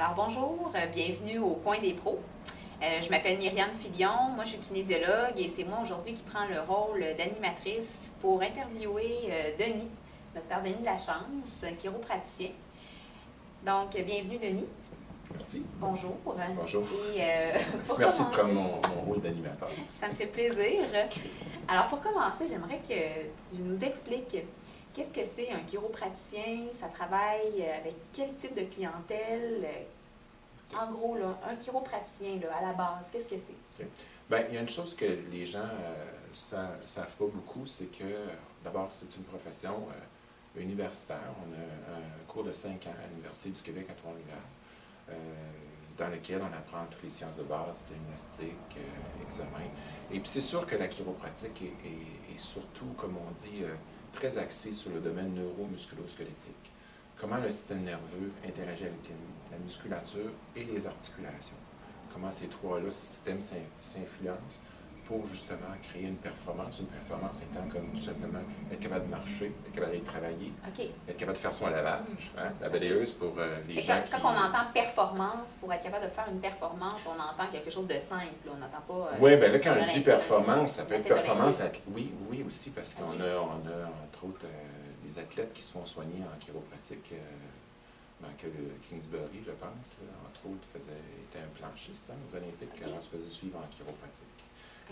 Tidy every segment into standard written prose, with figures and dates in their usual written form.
Alors bonjour, bienvenue au Coin des pros. Je m'appelle Myriam Filion, moi je suis kinésiologue et c'est moi aujourd'hui qui prends le rôle d'animatrice pour interviewer Denis, docteur Denis Lachance, chiropraticien. Donc bienvenue Denis. Merci. Bonjour. Bonjour. Et, Merci de prendre mon rôle d'animateur. Ça me fait plaisir. Alors pour commencer, j'aimerais que tu nous expliques qu'est-ce que c'est un chiropraticien, ça travaille avec quel type de clientèle. En gros, là, un chiropraticien, là, à la base, qu'est-ce que c'est? Okay. Bien, il y a une chose que les gens ne savent pas beaucoup, c'est que, d'abord, c'est une profession universitaire. On a un cours de 5 ans à l'Université du Québec à Trois-Rivières, dans lequel on apprend toutes les sciences de base, diagnostic, examen. Et puis, c'est sûr que la chiropratique est surtout, comme on dit, très axée sur le domaine neuromusculo-squelettique. Comment le système nerveux interagit avec la musculature et les articulations. Comment ces trois-là, systèmes s'influencent pour justement créer une performance. Une performance étant comme tout simplement être capable de marcher, être capable d'aller travailler, être capable de faire son lavage, hein, la balayeuse pour les gens quand on entend performance, pour être capable de faire une performance, on entend quelque chose de simple. On n'entend pas... oui, bien là, quand je dis performance, ça peut être performance... Oui, oui aussi, parce qu'on a, entre autres, des athlètes qui se font soigner en chiropratique. Que le Kingsbury, je pense, là, entre autres, était un planchiste aux Olympiques, alors se faisait suivre en chiropratique.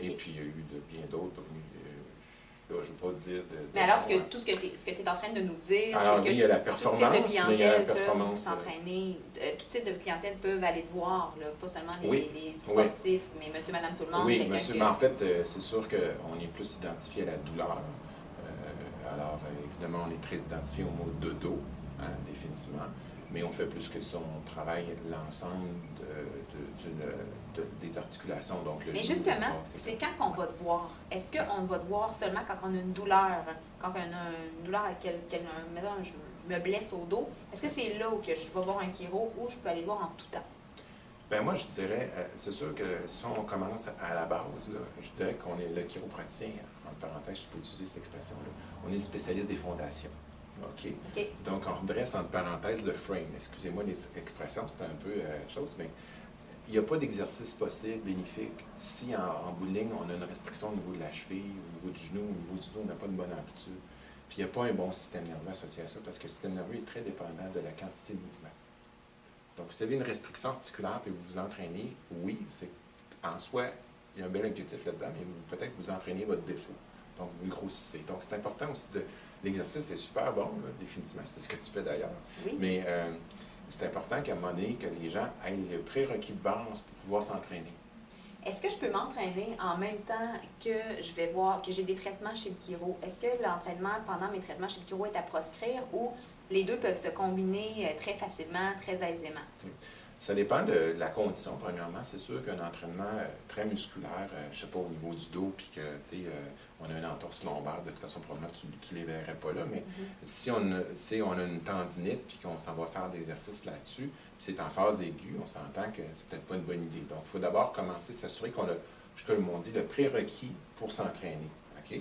Et puis, il y a eu bien d'autres. Je ne veux pas dire... Mais alors, tout ce que tu es en train de nous dire, c'est que oui, il y a la performance, tout type de mais il y a la clientèle performance. Peuvent s'entraîner, tout type de clientèle peuvent aller te voir, là, pas seulement les sportifs, mais monsieur, madame, tout le monde. Oui, monsieur, mais en fait, c'est sûr qu'on est plus identifié à la douleur. Alors, évidemment, on est très identifié au mot de dos, hein, définitivement. Mais on fait plus que ça, on travaille l'ensemble des articulations. Donc le mais justement, c'est quand qu'on va te voir? Est-ce qu'on va te voir seulement quand on a une douleur, quand on a une douleur mettons, je me blesse au dos? Est-ce que c'est là où que je vais voir un chiro ou je peux aller le voir en tout temps? Bien, moi, je dirais, c'est sûr que si on commence à la base, là, je dirais qu'on est le chiropraticien, entre parenthèses, je peux utiliser cette expression-là, on est le spécialiste des fondations. OK. Donc, on redresse entre parenthèses le frame. Excusez-moi les expressions, c'est un peu chose, mais il n'y a pas d'exercice possible, bénéfique, si en bout de ligne, on a une restriction au niveau de la cheville, au niveau du genou, au niveau du dos, on n'a pas de bonne amplitude. Puis, il n'y a pas un bon système nerveux associé à ça, parce que le système nerveux est très dépendant de la quantité de mouvement. Donc, vous avez une restriction articulaire, puis vous vous entraînez, oui, en soi, il y a un bel objectif là-dedans, mais peut-être que vous entraînez votre défaut. Donc, vous le grossissez. Donc, c'est important aussi de... L'exercice est super bon, là, définitivement. C'est ce que tu fais d'ailleurs. Oui. Mais c'est important qu'à un moment donné, que les gens aient le prérequis de base pour pouvoir s'entraîner. Est-ce que je peux m'entraîner en même temps que je vais voir, que j'ai des traitements chez le chiro? Est-ce que l'entraînement pendant mes traitements chez le chiro est à proscrire ou les deux peuvent se combiner très facilement, très aisément? Oui. Ça dépend de la condition, premièrement. C'est sûr qu'un entraînement très musculaire, je ne sais pas, au niveau du dos, puis que, tu sais, on a une entorse lombaire, de toute façon, probablement, tu ne les verrais pas là, mais si on a une tendinite, puis qu'on s'en va faire des exercices là-dessus, puis c'est en phase aiguë, on s'entend que c'est peut-être pas une bonne idée. Donc, il faut d'abord commencer, s'assurer qu'on a, comme on dit, le prérequis pour s'entraîner, OK?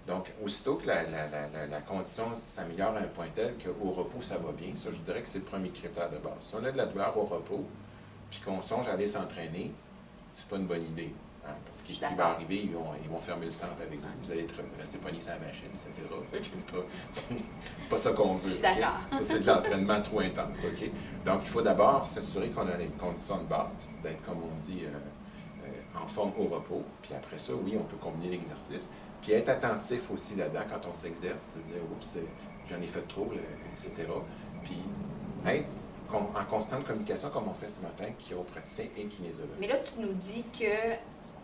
Donc, aussitôt que la condition s'améliore à un point tel qu'au repos, ça va bien, ça, je dirais que c'est le premier critère de base. Si on a de la douleur au repos, puis qu'on songe à aller s'entraîner, c'est pas une bonne idée. Hein, parce que ce qui va arriver, ils vont fermer le centre avec vous, vous allez rester pogné sur la machine, etc. C'est pas ça qu'on veut. Okay? Ça, c'est de l'entraînement trop intense. Okay? Donc, il faut d'abord s'assurer qu'on a les conditions de base, d'être, comme on dit, en forme au repos. Puis après ça, oui, on peut combiner l'exercice. Puis être attentif aussi là-dedans quand on s'exerce, se dire « Oups, j'en ai fait trop, etc. » Puis être en constante communication, comme on fait ce matin, chiropraticien et kinésiologue. Mais là, tu nous dis que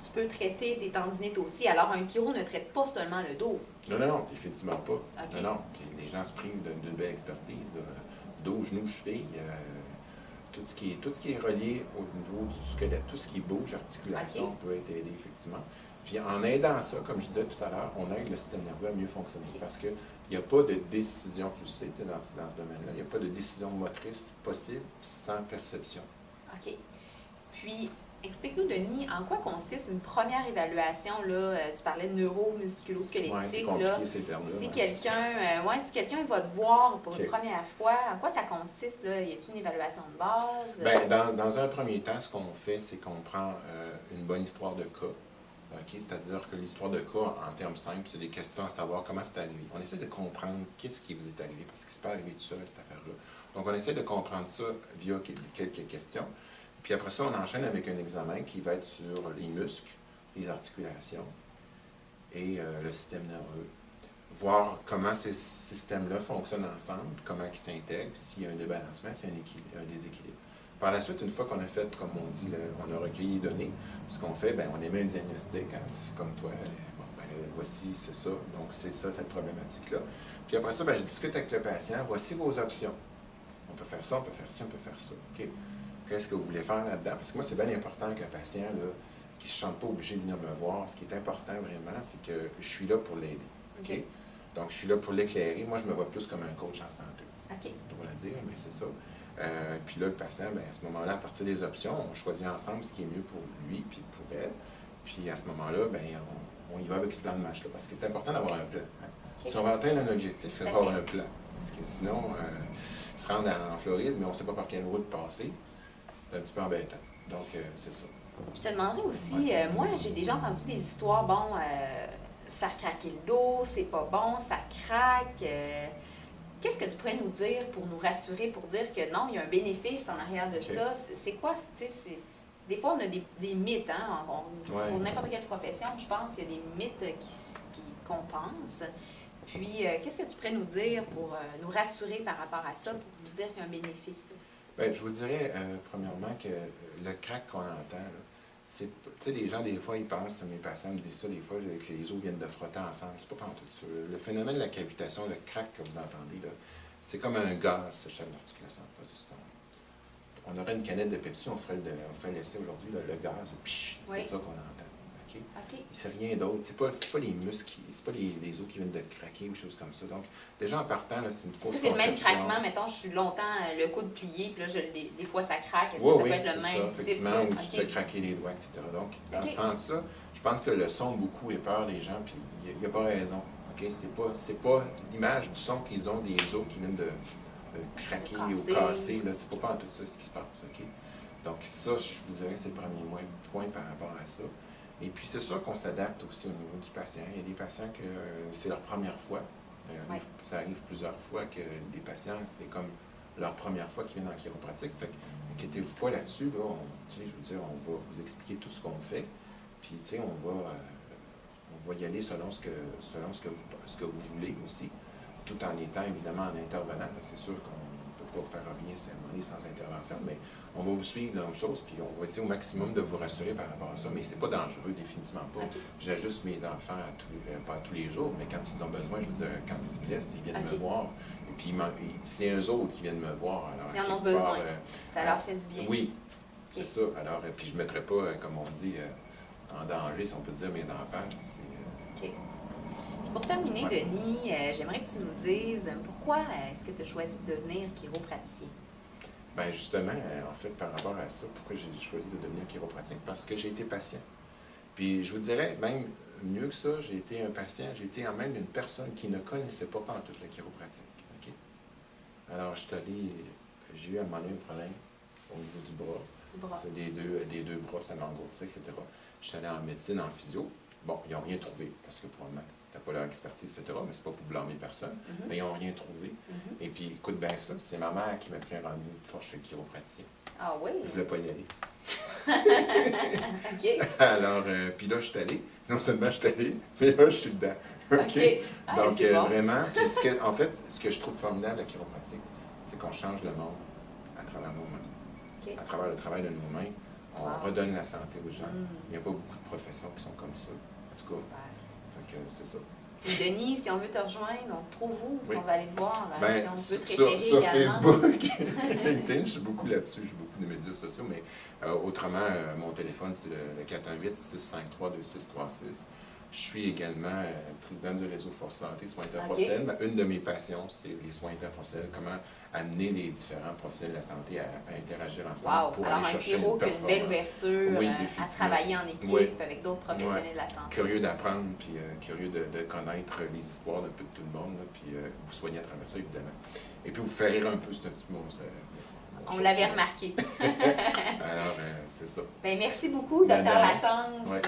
tu peux traiter des tendinites aussi. Alors, un chiro ne traite pas seulement le dos. Non, effectivement pas. Okay. Non. Puis les gens se privent d'une belle expertise. Là. Dos, genoux, cheville, tout ce qui est relié au niveau du squelette, tout ce qui bouge, articulation, peut être aidé, effectivement. Puis en aidant ça, comme je disais tout à l'heure, on aide le système nerveux à mieux fonctionner. Parce qu'il n'y a pas de décision, tu sais, dans ce domaine-là, il n'y a pas de décision motrice possible sans perception. OK. Puis, Explique-nous, Denis, en quoi consiste une première évaluation, là, tu parlais de neuro-musculo-squelettique, Ouais, c'est là. compliqué ces termes-là. Si Ouais, si quelqu'un va te voir pour OK. une première fois, en quoi ça consiste, là? Y a-t-il une évaluation de base? Ben, dans un premier temps, ce qu'on fait, c'est qu'on prend une bonne histoire de cas. OK? C'est-à-dire que l'histoire de cas, en termes simples, c'est des questions à savoir comment c'est arrivé. On essaie de comprendre qu'est-ce qui vous est arrivé, parce qu'il ne s'est pas arrivé tout seul, cette affaire-là. Donc, on essaie de comprendre ça via quelques questions. Puis après ça, on enchaîne avec un examen qui va être sur les muscles, les articulations et le système nerveux. Voir comment ces systèmes-là fonctionnent ensemble, comment ils s'intègrent, s'il y a un débalancement, s'il y a un déséquilibre. Par la suite, une fois qu'on a fait, comme on dit, on a recueilli les données, ce qu'on fait, ben, on émet un diagnostic, hein, comme toi, bon, ben, voici, c'est ça, donc c'est ça, cette problématique-là. Puis après ça, ben, je discute avec le patient, voici vos options. On peut faire ça, on peut faire ci, on peut faire ça. OK? Qu'est-ce que vous voulez faire là-dedans? Parce que moi, c'est bien important qu'un patient là, qui ne se sente pas obligé de venir me voir, ce qui est important vraiment, c'est que je suis là pour l'aider. OK? Donc, je suis là pour l'éclairer. Moi, je me vois plus comme un coach en santé. OK. On doit le dire, mais c'est ça. Puis là, le patient, bien, à ce moment-là, à partir des options, on choisit ensemble ce qui est mieux pour lui puis pour elle. Puis à ce moment-là, bien, on y va avec ce plan de match-là. Parce que c'est important d'avoir un plan. Hein? OK. Si on va atteindre un objectif, il faut avoir un plan. Parce que sinon, se rendre en Floride, mais on ne sait pas par quelle route passer, c'est un petit peu embêtant. Donc, c'est ça. Je te demanderais aussi, moi, j'ai déjà entendu des histoires, bon, se faire craquer le dos, c'est pas bon, ça craque. Qu'est-ce que tu pourrais nous dire pour nous rassurer, pour dire que non, il y a un bénéfice en arrière de ça? C'est quoi, tu sais, des fois, on a des mythes, hein? Pour n'importe quelle profession, je pense, il y a des mythes qu'on pense. Puis, qu'est-ce que tu pourrais nous dire pour nous rassurer par rapport à ça, pour nous dire qu'il y a un bénéfice? Bien, je vous dirais, premièrement, que le crack qu'on entend, tu sais, les gens, des fois, ils pensent, mes patients me disent ça, des fois, que les os viennent de frotter ensemble. C'est pas tout ça. Le phénomène de la cavitation, le crack que vous entendez, là, c'est comme un gaz, ce chef d'articulation. On aurait une canette de Pepsi, on ferait l'essai aujourd'hui, le gaz, psh, c'est ça qu'on entend. Okay? OK. C'est rien d'autre. C'est pas les muscles, c'est pas les os qui viennent de craquer ou des choses comme ça. Donc, déjà en partant, là, c'est une fausse conception. C'est le même craquement, mettons, je suis longtemps le coude plié, puis là, des fois, ça craque. Est-ce que Oui, ça peut être le c'est même ça, effectivement, où tu OK. te craqué les doigts, etc. Donc, dans ce sens-là, je pense que le son beaucoup est peur des gens, puis il n'y a pas raison. Okay? C'est pas l'image du son qu'ils ont des os qui viennent de craquer ou casser. C'est pas en tout ça ce qui se passe. Okay? Donc, ça, je vous dirais, c'est le premier point par rapport à ça. Et puis, c'est sûr qu'on s'adapte aussi au niveau du patient. Il y a des patients que c'est leur première fois. Ça arrive plusieurs fois que des patients, c'est comme leur première fois qu'ils viennent en chiropratique. Fait qu'inquiétez-vous pas là-dessus. Là, je veux dire, on va vous expliquer tout ce qu'on fait. Puis, tu sais, on va y aller selon ce que vous voulez aussi, tout en étant évidemment en intervenant. C'est sûr qu'on ne peut pas faire rien sans intervention, mais on va vous suivre dans les choses, puis on va essayer au maximum de vous rassurer par rapport à ça. Mais c'est pas dangereux, définitivement pas. Okay. J'ajuste mes enfants pas tous les jours, mais quand ils ont besoin, je veux dire, quand ils se blessent, ils viennent me voir. Et puis c'est eux autres qui viennent me voir. Alors, ils en ont besoin. Ça leur fait du bien. Oui, c'est ça. Alors, puis je ne mettrai pas, comme on dit, en danger, si on peut dire, mes enfants. OK. Puis pour terminer, Denis, j'aimerais que tu nous dises pourquoi est-ce que tu as choisi de devenir chiropraticien? Bien, justement, en fait, par rapport à ça, pourquoi j'ai choisi de devenir chiropraticien? Parce que j'ai été patient. Puis je vous dirais, même mieux que ça, j'ai été un patient, j'ai été même une personne qui ne connaissait pas toute la chiropratique. Okay? Alors, j'ai eu à un moment donné un problème au niveau du bras. C'est des deux bras, ça m'engourdissait, etc. Je suis allé en médecine, en physio. Bon, ils n'ont rien trouvé, parce que probablement, tu n'as pas leur expertise, etc., mais c'est pas pour blâmer personne. Mais ils n'ont rien trouvé. Et puis, écoute bien ça, c'est ma mère qui m'a pris un rendez-vous de force chez le chiropraticien. Ah oui? Je ne voulais pas y aller. OK. Alors, puis là, je suis allé. Non seulement je suis allé, mais là, je suis dedans. OK? Donc, bon. Vraiment, puis en fait, ce que je trouve formidable à la chiropratique, c'est qu'on change le monde à travers nos mains. Okay. À travers le travail de nos mains, on redonne la santé aux gens. Il n'y a pas beaucoup de professions qui sont comme ça. En tout cas, c'est ça. Et Denis, si on veut te rejoindre, on te trouve où? Si on va aller te voir, si on veut te sur référer Facebook, LinkedIn, je suis beaucoup là-dessus, j'ai beaucoup de médias sociaux, mais autrement, mon téléphone, c'est le 418-653-2636. Je suis également président du réseau Force Santé Soins interprofessionnels. Mais une de mes passions, c'est les soins interprofessionnels, comment amener les différents professionnels de la santé à interagir ensemble pour aller chercher une performance. Une belle ouverture oui, à travailler en équipe oui. avec d'autres professionnels de la santé. Curieux d'apprendre, puis curieux de connaître les histoires d'un peu de tout le monde, là, puis vous soigner à travers ça, évidemment. Et puis vous faire rire un peu, c'est un petit mot. On l'avait remarqué. Alors, c'est ça. Bien, merci beaucoup, Dr. Lachance. Ouais.